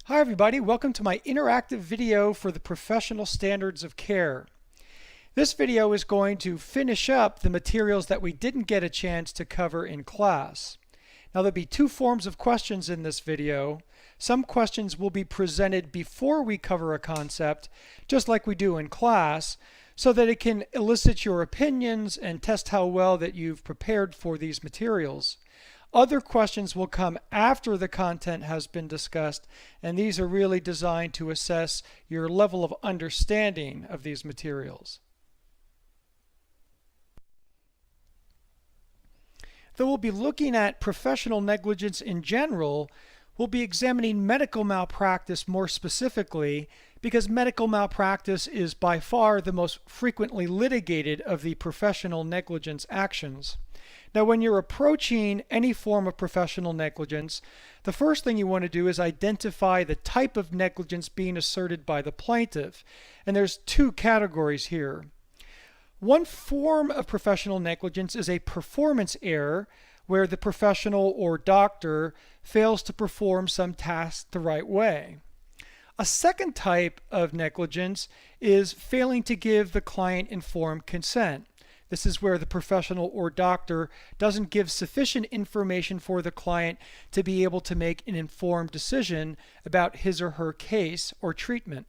Hi everybody, welcome to my interactive video for the professional standards of care. This video is going to finish up the materials that we didn't get a chance to cover in class. Now there'll be two forms of questions in this video. Some questions will be presented before we cover a concept, just like we do in class, so that it can elicit your opinions and test how well that you've prepared for these materials. Other questions will come after the content has been discussed, and these are really designed to assess your level of understanding of these materials. Though we'll be looking at professional negligence in general, we'll be examining medical malpractice more specifically because medical malpractice is by far the most frequently litigated of the professional negligence actions. Now, when you're approaching any form of professional negligence, the first thing you want to do is identify the type of negligence being asserted by the plaintiff. And there's two categories here. One form of professional negligence is a performance error, where the professional or doctor fails to perform some task the right way. A second type of negligence is failing to give the client informed consent. This is where the professional or doctor doesn't give sufficient information for the client to be able to make an informed decision about his or her case or treatment.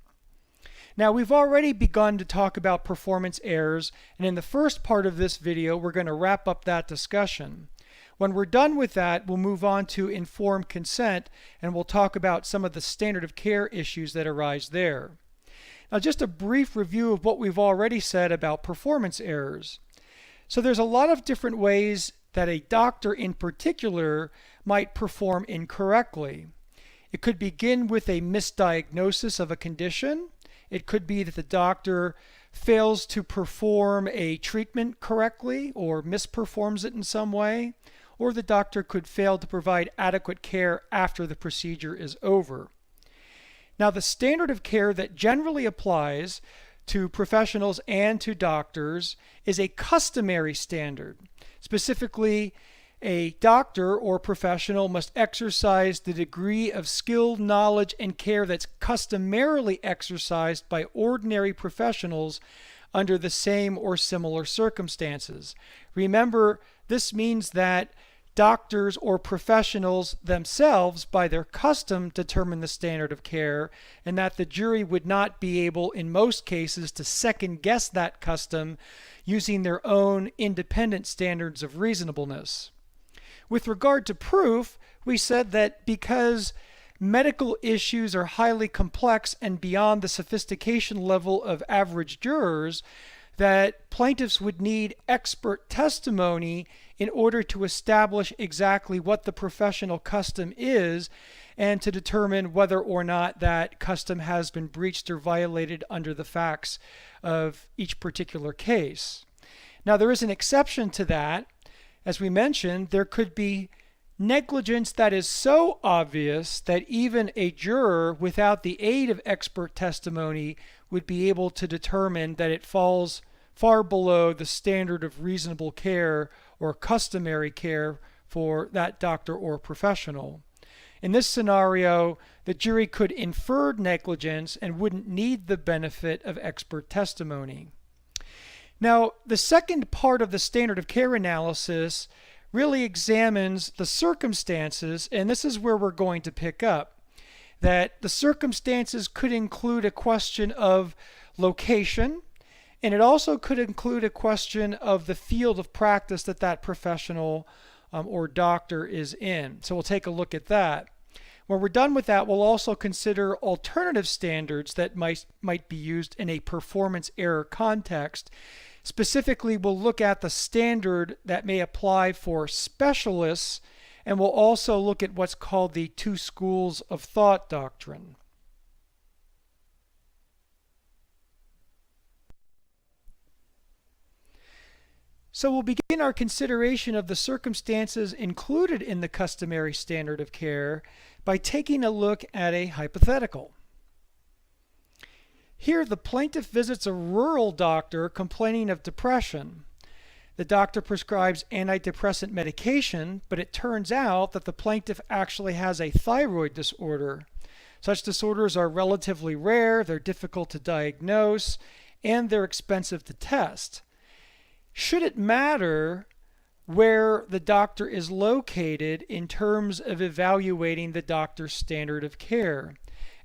Now, we've already begun to talk about performance errors, and in the first part of this video, we're going to wrap up that discussion. When we're done with that, we'll move on to informed consent, and we'll talk about some of the standard of care issues that arise there. Now, just a brief review of what we've already said about performance errors. So there's a lot of different ways that a doctor in particular might perform incorrectly. It could begin with a misdiagnosis of a condition. It could be that the doctor fails to perform a treatment correctly or misperforms it in some way, or the doctor could fail to provide adequate care after the procedure is over. Now, the standard of care that generally applies to professionals and to doctors is a customary standard. Specifically, a doctor or professional must exercise the degree of skill, knowledge, and care that's customarily exercised by ordinary professionals under the same or similar circumstances. Remember, this means that doctors or professionals themselves, by their custom, determine the standard of care, and that the jury would not be able, in most cases, to second guess that custom using their own independent standards of reasonableness. With regard to proof, we said that because medical issues are highly complex and beyond the sophistication level of average jurors, that plaintiffs would need expert testimony in order to establish exactly what the professional custom is and to determine whether or not that custom has been breached or violated under the facts of each particular case. Now, there is an exception to that. As we mentioned, there could be negligence that is so obvious that even a juror without the aid of expert testimony would be able to determine that it falls far below the standard of reasonable care or customary care for that doctor or professional. In this scenario, the jury could infer negligence and wouldn't need the benefit of expert testimony. Now, the second part of the standard of care analysis really examines the circumstances, and this is where we're going to pick up. That the circumstances could include a question of location, and it also could include a question of the field of practice that that professional or doctor is in. So we'll take a look at that. When we're done with that, we'll also consider alternative standards that might be used in a performance error context. Specifically, we'll look at the standard that may apply for specialists, and we'll also look at what's called the two schools of thought doctrine. So we'll begin our consideration of the circumstances included in the customary standard of care by taking a look at a hypothetical. Here, the plaintiff visits a rural doctor complaining of depression. The doctor prescribes antidepressant medication, but it turns out that the plaintiff actually has a thyroid disorder. Such disorders are relatively rare, they're difficult to diagnose, and they're expensive to test. Should it matter where the doctor is located in terms of evaluating the doctor's standard of care?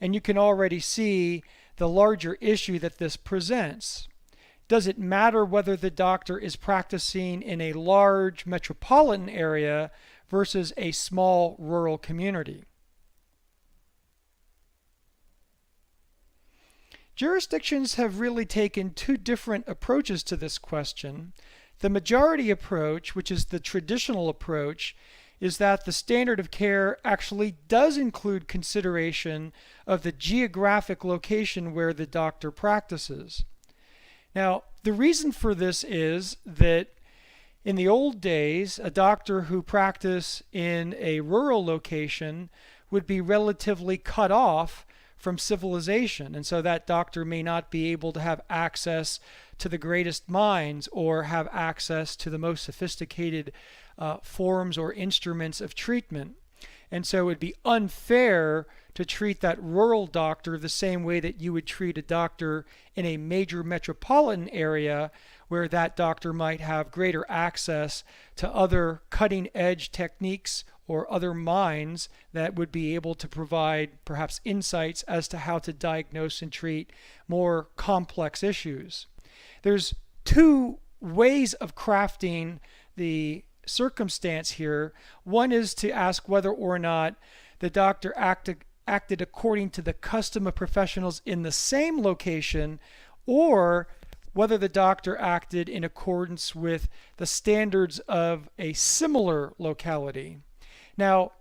And you can already see the larger issue that this presents. Does it matter whether the doctor is practicing in a large metropolitan area versus a small rural community? Jurisdictions have really taken two different approaches to this question. The majority approach, which is the traditional approach, is that the standard of care actually does include consideration of the geographic location where the doctor practices. Now, the reason for this is that in the old days, a doctor who practiced in a rural location would be relatively cut off from civilization, and so that doctor may not be able to have access to the greatest minds or have access to the most sophisticated forms or instruments of treatment. And so it would be unfair to treat that rural doctor the same way that you would treat a doctor in a major metropolitan area, where that doctor might have greater access to other cutting-edge techniques or other minds that would be able to provide perhaps insights as to how to diagnose and treat more complex issues. There's two ways of crafting the circumstance here. One is to ask whether or not the doctor acted according to the custom of professionals in the same location, or whether the doctor acted in accordance with the standards of a similar locality. Now,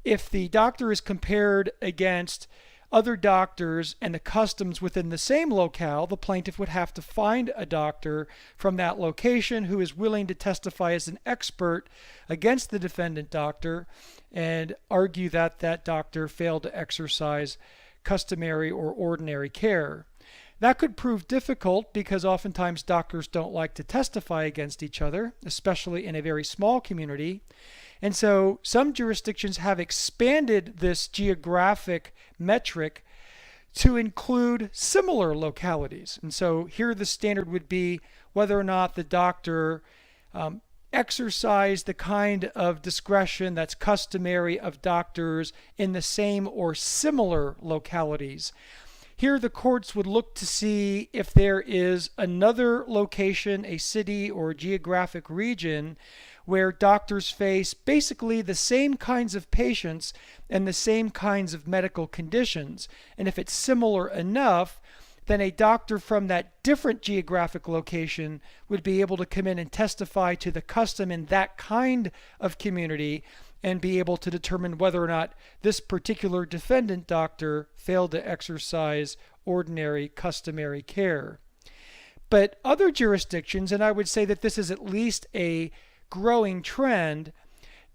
if the doctor is compared against other doctors and the customs within the same locale, the plaintiff would have to find a doctor from that location who is willing to testify as an expert against the defendant doctor and argue that that doctor failed to exercise customary or ordinary care. That could prove difficult because oftentimes doctors don't like to testify against each other, especially in a very small community. And so some jurisdictions have expanded this geographic metric to include similar localities. And so here the standard would be whether or not the doctor exercised the kind of discretion that's customary of doctors in the same or similar localities. Here the courts would look to see if there is another location, a city or geographic region, where doctors face basically the same kinds of patients and the same kinds of medical conditions. And if it's similar enough, then a doctor from that different geographic location would be able to come in and testify to the custom in that kind of community and be able to determine whether or not this particular defendant doctor failed to exercise ordinary customary care. But other jurisdictions, and I would say that this is at least a growing trend,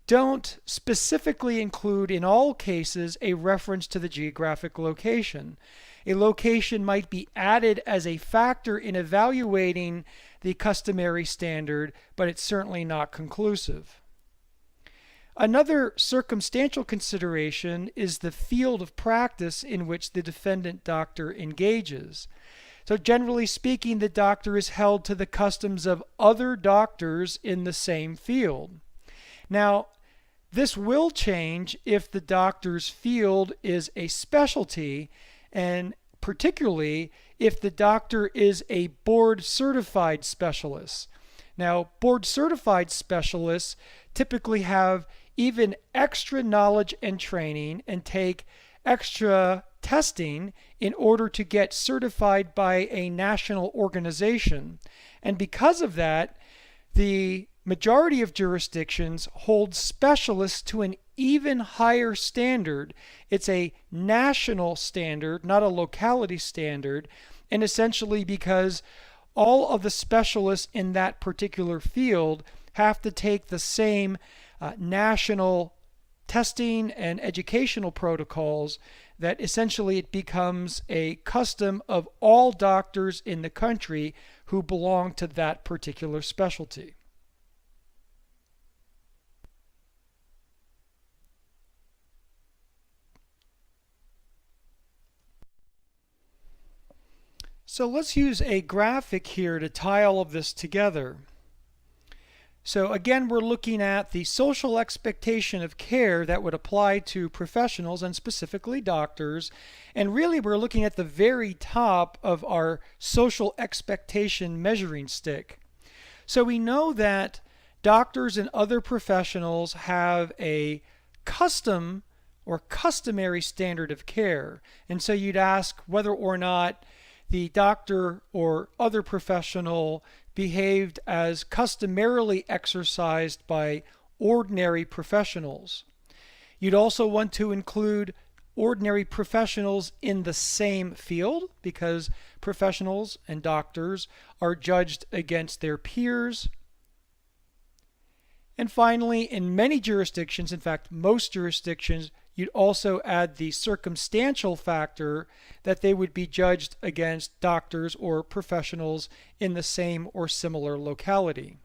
don't specifically include in all cases a reference to the geographic location. A location might be added as a factor in evaluating the customary standard, but it's certainly not conclusive. Another circumstantial consideration is the field of practice in which the defendant doctor engages. So generally speaking, the doctor is held to the customs of other doctors in the same field. Now, this will change if the doctor's field is a specialty, and particularly if the doctor is a board-certified specialist. Now, board-certified specialists typically have even extra knowledge and training and take extra testing in order to get certified by a national organization. And because of that, the majority of jurisdictions hold specialists to an even higher standard. It's a national standard, not a locality standard, and essentially because all of the specialists in that particular field have to take the same national testing and educational protocols, that essentially it becomes a custom of all doctors in the country who belong to that particular specialty. So let's use a graphic here to tie all of this together. So again, we're looking at the social expectation of care that would apply to professionals and specifically doctors. And really, we're looking at the very top of our social expectation measuring stick. So we know that doctors and other professionals have a custom or customary standard of care. And so you'd ask whether or not the doctor or other professional behaved as customarily exercised by ordinary professionals. You'd also want to include ordinary professionals in the same field, because professionals and doctors are judged against their peers. And finally, in many jurisdictions, in fact most jurisdictions, you'd also add the circumstantial factor that they would be judged against doctors or professionals in the same or similar locality.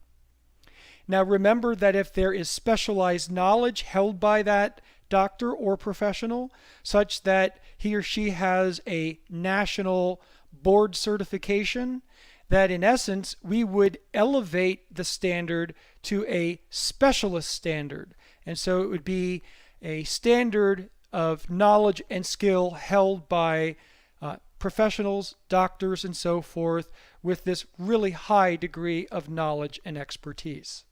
Now remember that if there is specialized knowledge held by that doctor or professional, such that he or she has a national board certification, that in essence we would elevate the standard to a specialist standard. And so it would be a standard of knowledge and skill held by professionals, doctors, and so forth, with this really high degree of knowledge and expertise.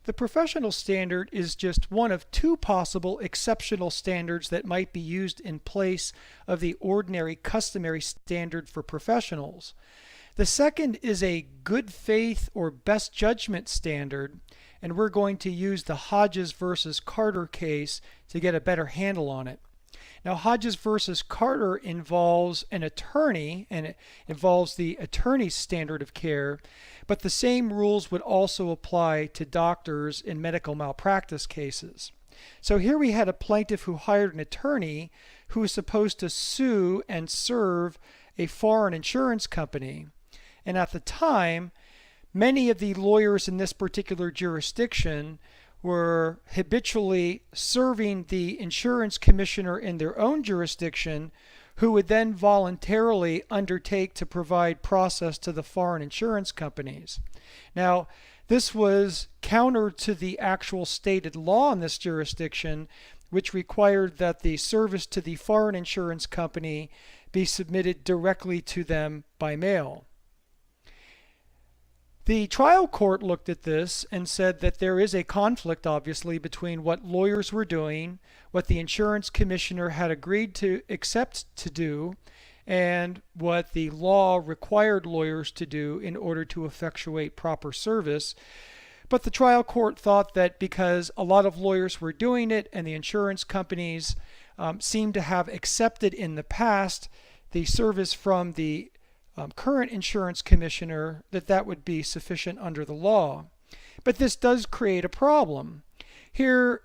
The professional standard is just one of two possible exceptional standards that might be used in place of the ordinary customary standard for professionals. The second is a good faith or best judgment standard, and we're going to use the Hodges versus Carter case to get a better handle on it. Now, Hodges versus Carter involves an attorney, and it involves the attorney's standard of care, but the same rules would also apply to doctors in medical malpractice cases. So here we had a plaintiff who hired an attorney who was supposed to sue and serve a foreign insurance company. And at the time, many of the lawyers in this particular jurisdiction were habitually serving the insurance commissioner in their own jurisdiction, who would then voluntarily undertake to provide process to the foreign insurance companies. Now, this was counter to the actual stated law in this jurisdiction, which required that the service to the foreign insurance company be submitted directly to them by mail. The trial court looked at this and said that there is a conflict, obviously, between what lawyers were doing, what the insurance commissioner had agreed to accept to do, and what the law required lawyers to do in order to effectuate proper service. But the trial court thought that because a lot of lawyers were doing it and the insurance companies seemed to have accepted in the past the service from the current insurance commissioner, that would be sufficient under the law. But this does create a problem. Here,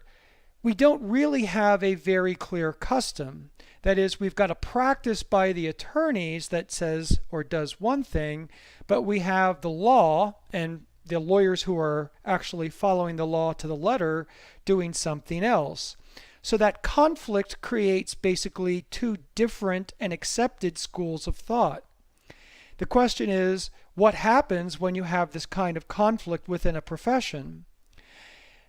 we don't really have a very clear custom. That is, we've got a practice by the attorneys that says or does one thing, but we have the law and the lawyers who are actually following the law to the letter doing something else. So that conflict creates basically two different and accepted schools of thought. The question is, what happens when you have this kind of conflict within a profession?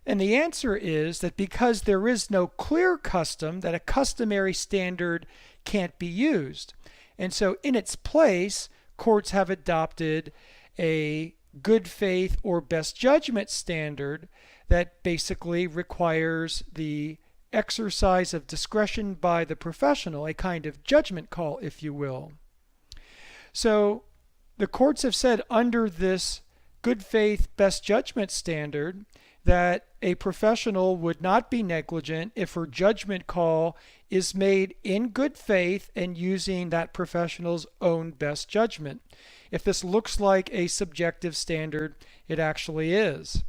And the answer is that because there is no clear custom, that a customary standard can't be used. And so in its place, courts have adopted a good faith or best judgment standard that basically requires the exercise of discretion by the professional, a kind of judgment call, if you will. So the courts have said under this good faith best judgment standard that a professional would not be negligent if her judgment call is made in good faith and using that professional's own best judgment. If this looks like a subjective standard, it actually is.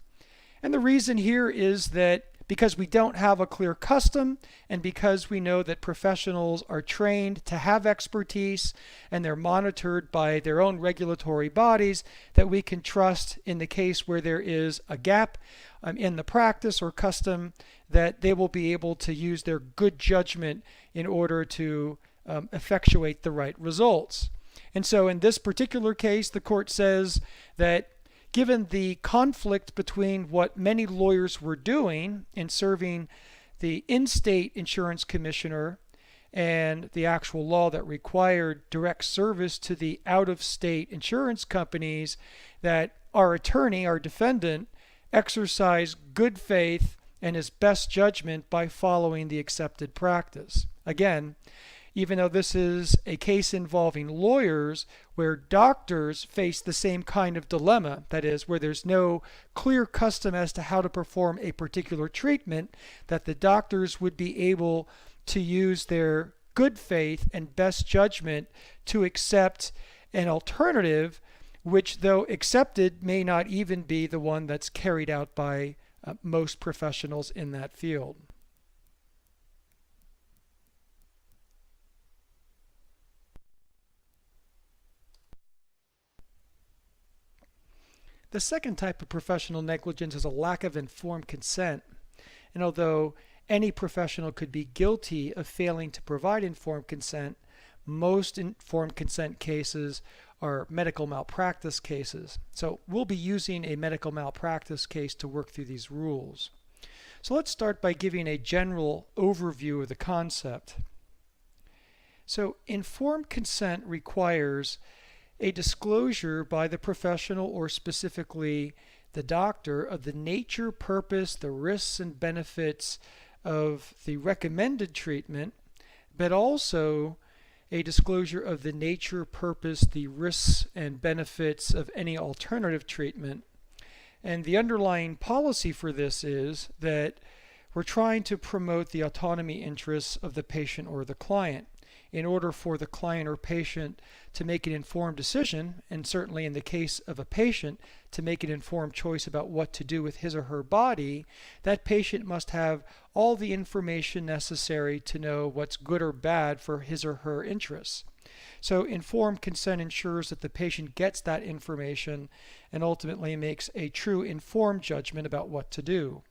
And the reason here is that because we don't have a clear custom, and because we know that professionals are trained to have expertise and they're monitored by their own regulatory bodies, that we can trust in the case where there is a gap in the practice or custom, that they will be able to use their good judgment in order to effectuate the right results. And so in this particular case, the court says that given the conflict between what many lawyers were doing in serving the in-state insurance commissioner and the actual law that required direct service to the out-of-state insurance companies, that our attorney, our defendant, exercised good faith and his best judgment by following the accepted practice. Again, even though this is a case involving lawyers, where doctors face the same kind of dilemma, that is, where there's no clear custom as to how to perform a particular treatment, that the doctors would be able to use their good faith and best judgment to accept an alternative, which, though accepted, may not even be the one that's carried out by most professionals in that field. The second type of professional negligence is a lack of informed consent. And although any professional could be guilty of failing to provide informed consent, most informed consent cases are medical malpractice cases. So we'll be using a medical malpractice case to work through these rules. So let's start by giving a general overview of the concept. So informed consent requires a disclosure by the professional, or specifically the doctor, of the nature, purpose, the risks and benefits of the recommended treatment, but also a disclosure of the nature, purpose, the risks and benefits of any alternative treatment. And the underlying policy for this is that we're trying to promote the autonomy interests of the patient or the client. In order for the client or patient to make an informed decision, and certainly in the case of a patient, to make an informed choice about what to do with his or her body, that patient must have all the information necessary to know what's good or bad for his or her interests. So informed consent ensures that the patient gets that information and ultimately makes a true informed judgment about what to do.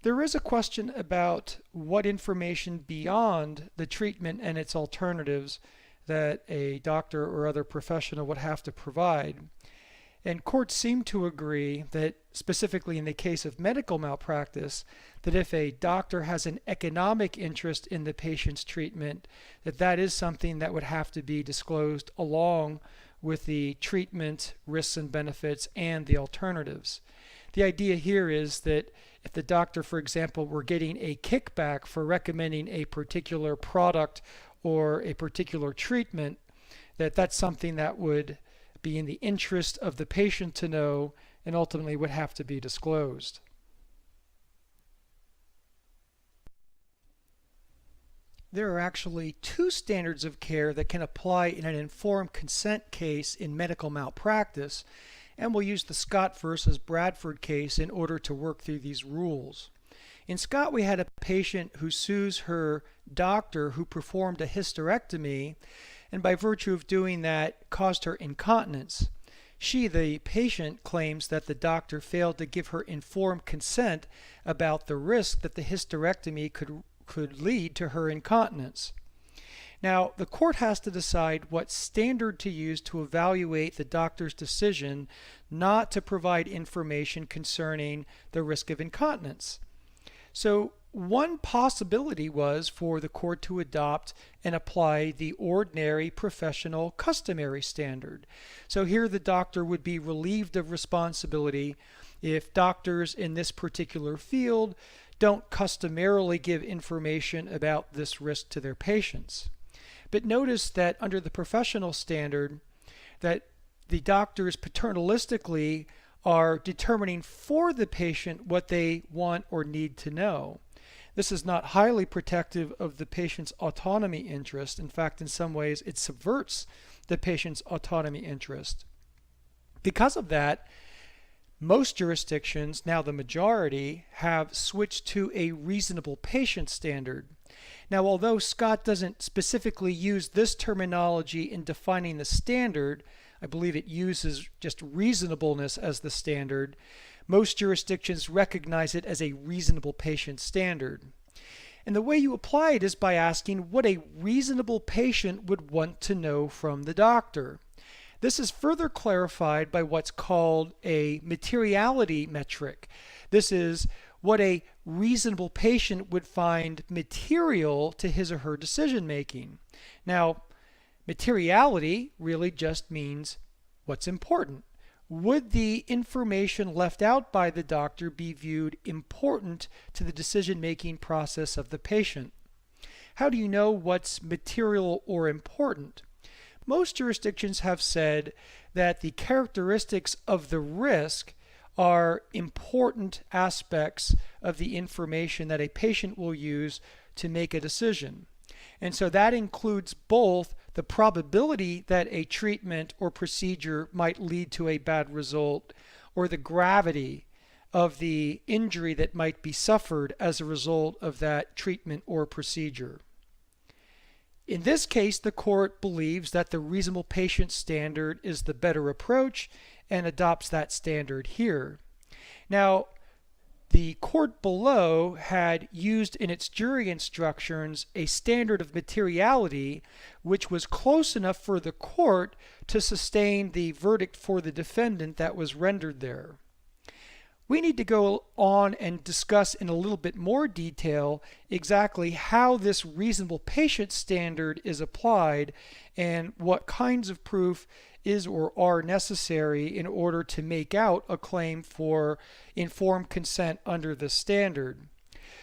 There is a question about what information beyond the treatment and its alternatives that a doctor or other professional would have to provide. And courts seem to agree that, specifically in the case of medical malpractice, that if a doctor has an economic interest in the patient's treatment, that is something that would have to be disclosed along with the treatment, risks and benefits, and the alternatives. The idea here is that if the doctor, for example, were getting a kickback for recommending a particular product or a particular treatment, that's something that would be in the interest of the patient to know and ultimately would have to be disclosed. There are actually two standards of care that can apply in an informed consent case in medical malpractice, and we'll use the Scott versus Bradford case in order to work through these rules. In Scott, we had a patient who sues her doctor who performed a hysterectomy, and by virtue of doing that caused her incontinence. She, the patient, claims that the doctor failed to give her informed consent about the risk that the hysterectomy could lead to her incontinence. Now, the court has to decide what standard to use to evaluate the doctor's decision not to provide information concerning the risk of incontinence. So one possibility was for the court to adopt and apply the ordinary professional customary standard. So here the doctor would be relieved of responsibility if doctors in this particular field don't customarily give information about this risk to their patients. But notice that under the professional standard, that the doctors paternalistically are determining for the patient what they want or need to know. This is not highly protective of the patient's autonomy interest. In fact, in some ways, it subverts the patient's autonomy interest. Because of that, Most jurisdictions, now the majority, have switched to a reasonable patient standard. Now, although Scott doesn't specifically use this terminology in defining the standard, I believe it uses just reasonableness as the standard, most jurisdictions recognize it as a reasonable patient standard. And the way you apply it is by asking what a reasonable patient would want to know from the doctor. This is further clarified by what's called a materiality metric. This is what a reasonable patient would find material to his or her decision making. Now, materiality really just means what's important. Would the information left out by the doctor be viewed important to the decision-making process of the patient? How do you know what's material or important? Most jurisdictions have said that the characteristics of the risk are important aspects of the information that a patient will use to make a decision. And so that includes both the probability that a treatment or procedure might lead to a bad result, or the gravity of the injury that might be suffered as a result of that treatment or procedure. In this case, the court believes that the reasonable patient standard is the better approach and adopts that standard here. Now, the court below had used in its jury instructions a standard of materiality which was close enough for the court to sustain the verdict for the defendant that was rendered there. We need to go on and discuss in a little bit more detail exactly how this reasonable patient standard is applied and what kinds of proof is or are necessary in order to make out a claim for informed consent under the standard.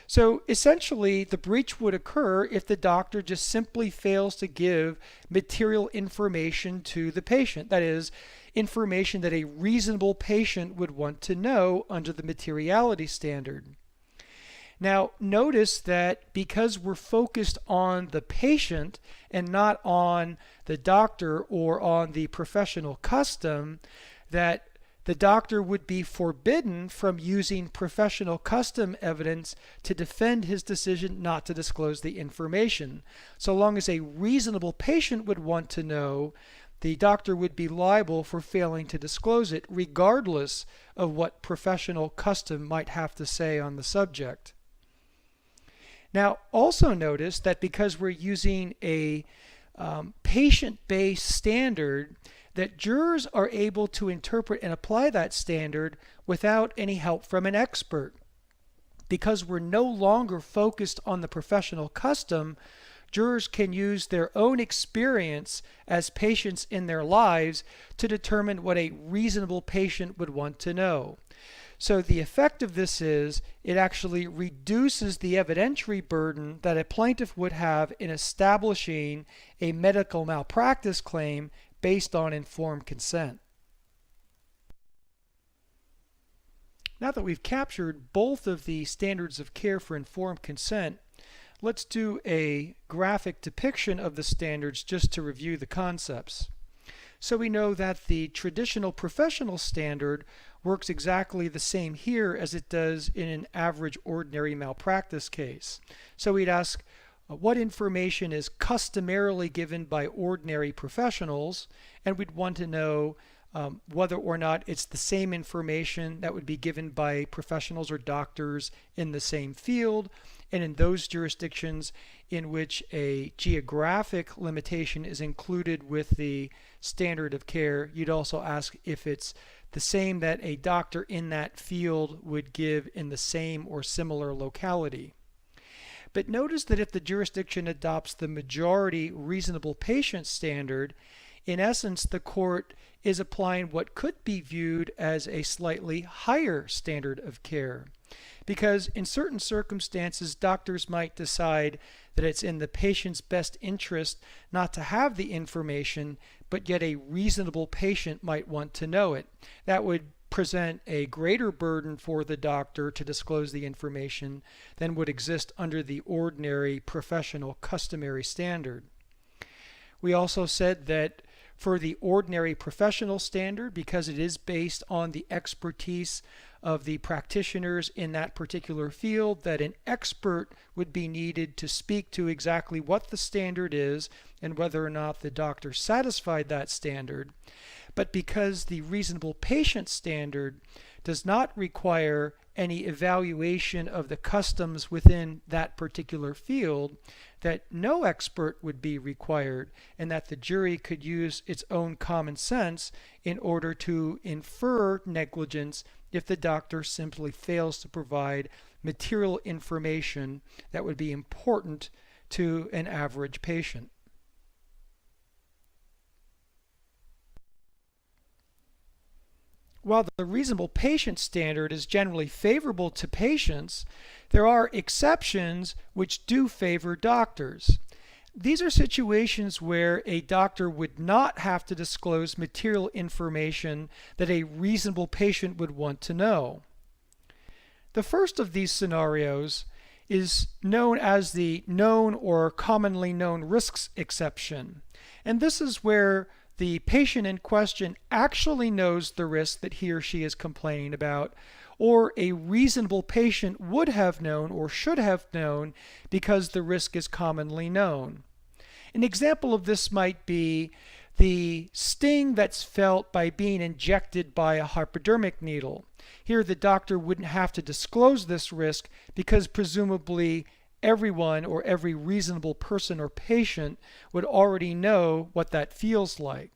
So essentially, the breach would occur if the doctor just simply fails to give material information to the patient. That is, information that a reasonable patient would want to know under the materiality standard. Now, notice that because we're focused on the patient and not on the doctor or on the professional custom, that the doctor would be forbidden from using professional custom evidence to defend his decision not to disclose the information. So long as a reasonable patient would want to know, the doctor would be liable for failing to disclose it, regardless of what professional custom might have to say on the subject. Now, also notice that because we're using a patient-based standard, that jurors are able to interpret and apply that standard without any help from an expert. Because we're no longer focused on the professional custom, jurors can use their own experience as patients in their lives to determine what a reasonable patient would want to know. So the effect of this is it actually reduces the evidentiary burden that a plaintiff would have in establishing a medical malpractice claim based on informed consent. Now that we've captured both of the standards of care for informed consent, let's do a graphic depiction of the standards just to review the concepts. So we know that the traditional professional standard works exactly the same here as it does in an average ordinary malpractice case. So we'd ask what information is customarily given by ordinary professionals, and we'd want to know whether or not it's the same information that would be given by professionals or doctors in the same field. And in those jurisdictions in which a geographic limitation is included with the standard of care, you'd also ask if it's the same that a doctor in that field would give in the same or similar locality. But notice that if the jurisdiction adopts the majority reasonable patient standard, in essence, the court is applying what could be viewed as a slightly higher standard of care. Because in certain circumstances, doctors might decide that it's in the patient's best interest not to have the information, but yet a reasonable patient might want to know it. That would present a greater burden for the doctor to disclose the information than would exist under the ordinary professional customary standard. We also said that for the ordinary professional standard because it is based on the expertise of the practitioners in that particular field, that an expert would be needed to speak to exactly what the standard is and whether or not the doctor satisfied that standard. But because the reasonable patient standard does not require any evaluation of the customs within that particular field, that no expert would be required, and that the jury could use its own common sense in order to infer negligence if the doctor simply fails to provide material information that would be important to an average patient. While the reasonable patient standard is generally favorable to patients, there are exceptions which do favor doctors. These are situations where a doctor would not have to disclose material information that a reasonable patient would want to know. The first of these scenarios is known as the known or commonly known risks exception. And this is where the patient in question actually knows the risk that he or she is complaining about, or a reasonable patient would have known or should have known because the risk is commonly known. An example of this might be the sting that's felt by being injected by a hypodermic needle. Here the doctor wouldn't have to disclose this risk because presumably everyone or every reasonable person or patient would already know what that feels like.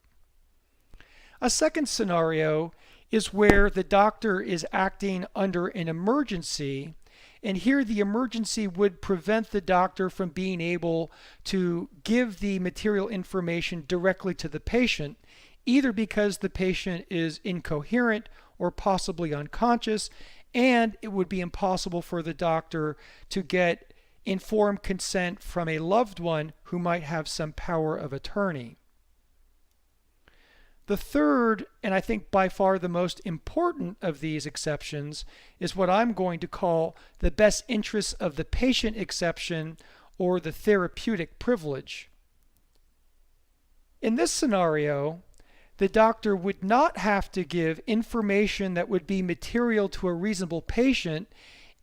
A second scenario is where the doctor is acting under an emergency, and here the emergency would prevent the doctor from being able to give the material information directly to the patient, either because the patient is incoherent or possibly unconscious, and it would be impossible for the doctor to get informed consent from a loved one who might have some power of attorney. The third, and I think by far the most important of these exceptions, is what I'm going to call the best interests of the patient exception, or the therapeutic privilege. In this scenario, the doctor would not have to give information that would be material to a reasonable patient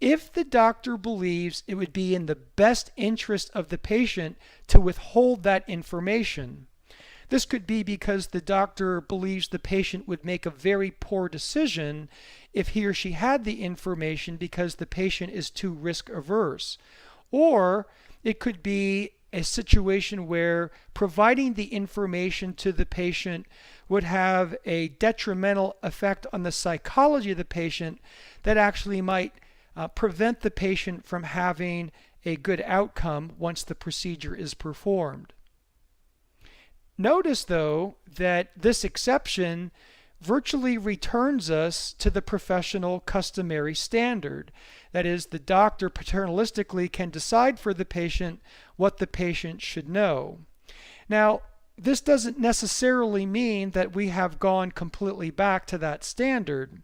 if the doctor believes it would be in the best interest of the patient to withhold that information. This could be because the doctor believes the patient would make a very poor decision if he or she had the information because the patient is too risk averse. Or it could be a situation where providing the information to the patient would have a detrimental effect on the psychology of the patient that actually might prevent the patient from having a good outcome once the procedure is performed. Notice, though, that this exception virtually returns us to the professional customary standard. That is, the doctor paternalistically can decide for the patient what the patient should know. Now, this doesn't necessarily mean that we have gone completely back to that standard.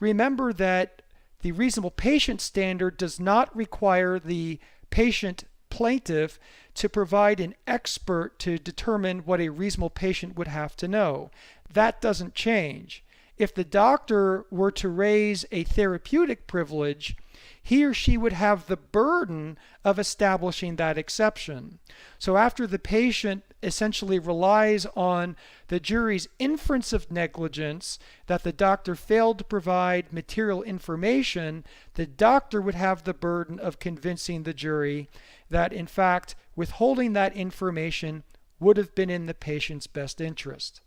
Remember that the reasonable patient standard does not require the patient plaintiff to provide an expert to determine what a reasonable patient would have to know. That doesn't change. If the doctor were to raise a therapeutic privilege, he or she would have the burden of establishing that exception. So after the patient essentially relies on the jury's inference of negligence that the doctor failed to provide material information, the doctor would have the burden of convincing the jury that in fact withholding that information would have been in the patient's best interest.